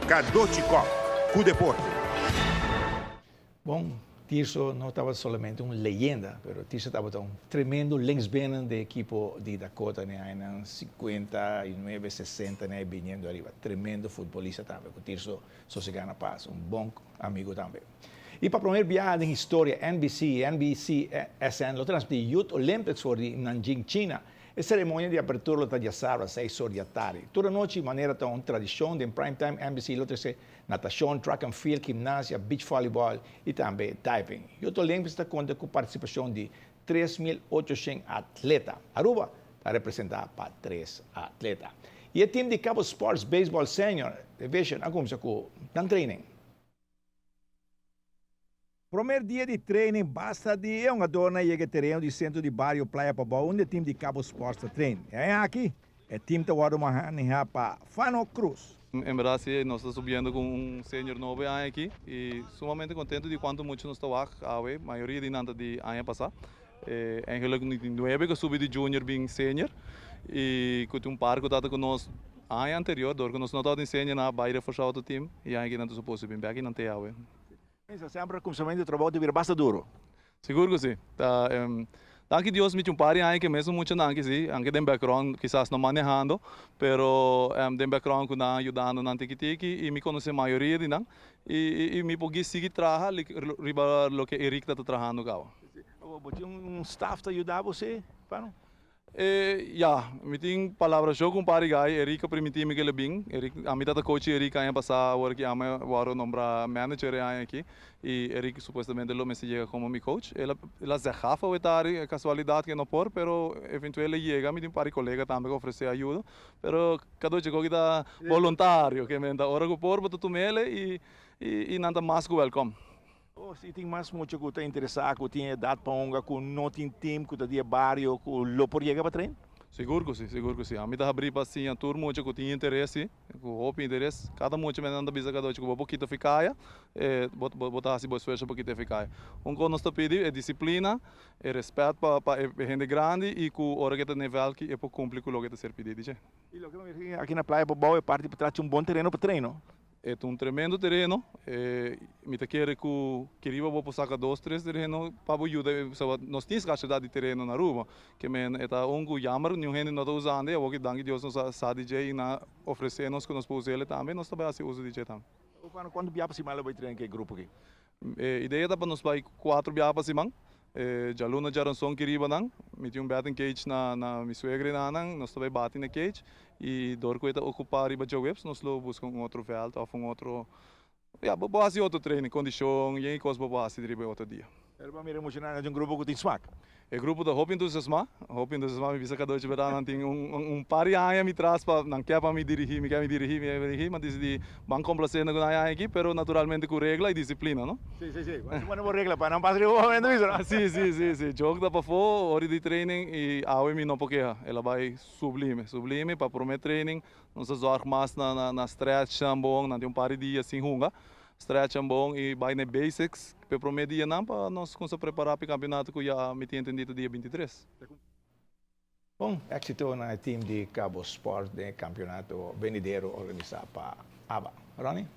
Cadochicó, com o deporte. Bom, Tirso não estava somente uma leyenda, mas Tirso estava um tremendo linksbenen da equipo de Dakota, né, em 59, 60, né, vindo arriba. Tremendo futebolista também, o Tirso só se ganha paz, um bom amigo também. E para a primeira viagem em história, NBC SN, lo transmitiu Youth Olympics for Nanjing, China. A cerimônia de abertura lo está sábado às 6 horas da tarde. Toda noite, de maneira tão tradição, em prime time, NBC lo tem natação, track and field, ginástica, beach volleyball e também diving. Youth Olympics está conta com a participação de 3.800 atletas. Aruba está representada para 3 atletas. E o time de Cabo Sports Baseball Senior Division, começa com o training. Primeiro dia de treino, basta de uma dona e o terreno de centro de bairro Praia Pabau, onde o time de Cabo Sports treina. É aqui, o time está guardando para Fano Cruz. Em Brasil, nós estamos subindo com um sênior novo aqui e sumamente contente de quanto muito nós estamos aqui, a maioria de nada de ano passado. Em 2009 que subi de junior bem sênior e que um par que estava conosco ano anterior, que nós não estávamos sênior na bairro forçado do time e aqui não estamos suposto bem aqui não tem a Pensa sempre começamento de trabalho de vir bastante duro. Seguro que sim. Anche Deus me um par anche mesmo muito anche sim, anche dem background quizás não manejando, pero dem background que não ajudando na tiki e me conhece a maioria de não e me pode seguir trabalhar riba lo que Eric está trabalhando cá. Tinha staff para ajudar você, Fano? Me tem palavras jogo com pari guy Eric permitiu me que ele bem Eric a mim tá coach Eric aí passar work que ama waro nombra manager aí aqui e Eric supostamente ele me chega como meu coach ela se rafa o etari casualidade que não por pero eventualmente ele chega me tem pari colega também que oferecer ajuda pero cada chegou que tá voluntário que me dá hora que por botar tu mele e nada mais que welcome. Se tem mais muito que está interessado, que tem idade para onga, que não tem tempo, que está de barrio, que lo por chegar para treino? Seguro que sim. A mim tá abrir para assim a turma que tem interesse, que houve interesse, cada muito me anda bisa cada que vou pouquinho ficar, botar assim boa suerte pouquinho ficar. Que nós está pedindo é disciplina, é respeito para gente grande e que hora que tá nível que é para cumprir com o que está ser pedido, já. E lo que aqui na praia Bobal é parte para trás um bom terreno para treino. É um tremendo terreno. Me te quer que queria vou passar 2, 3 terreno para ajudar. Nós temos capacidade de terreno na rua, que men é um jammer, nenhum gente não está usando. Eu que dangue Deus nos sabe DJ na oferecer nos que nós podemos ele também, nós também assim usa DJ também. Quando viaja para cima vai treinar que grupo aqui? Ideia é para nós vai 4 viajar para cima. Já luna já ranção queria nang, me tinha batting cage na minha suegra nang, nós também bate na cage e dor que ocupar riba de webs, nós lo buscamos outro veld ou outro, bobo assim outro treino, condição e coisa bobo assim de riba outro dia. Era para me emocionar de grupo que tem smack. O grupo da Hope Entusiasma me visa cada vez verão tem par de anos me traz para não quer para me dirigir, mas decidi bem complacente com a aqui, pero naturalmente com regra e disciplina, não? Sim. Mas uma regra para não passar o momento isso. Sim. Jogo da para fora, hora de treino e a OEM não porque ela vai sublime para prometer treino, nós zorg mais na stretch bom, não tem par de dias sem runga. Stretch bom e vai na basics, para prometer dia não para nós conseguir preparar para o campeonato que já me tinha entendido dia 23. Bom, êxito no time de Cabo Sport, de campeonato venidero organizado para ABA. Ronnie?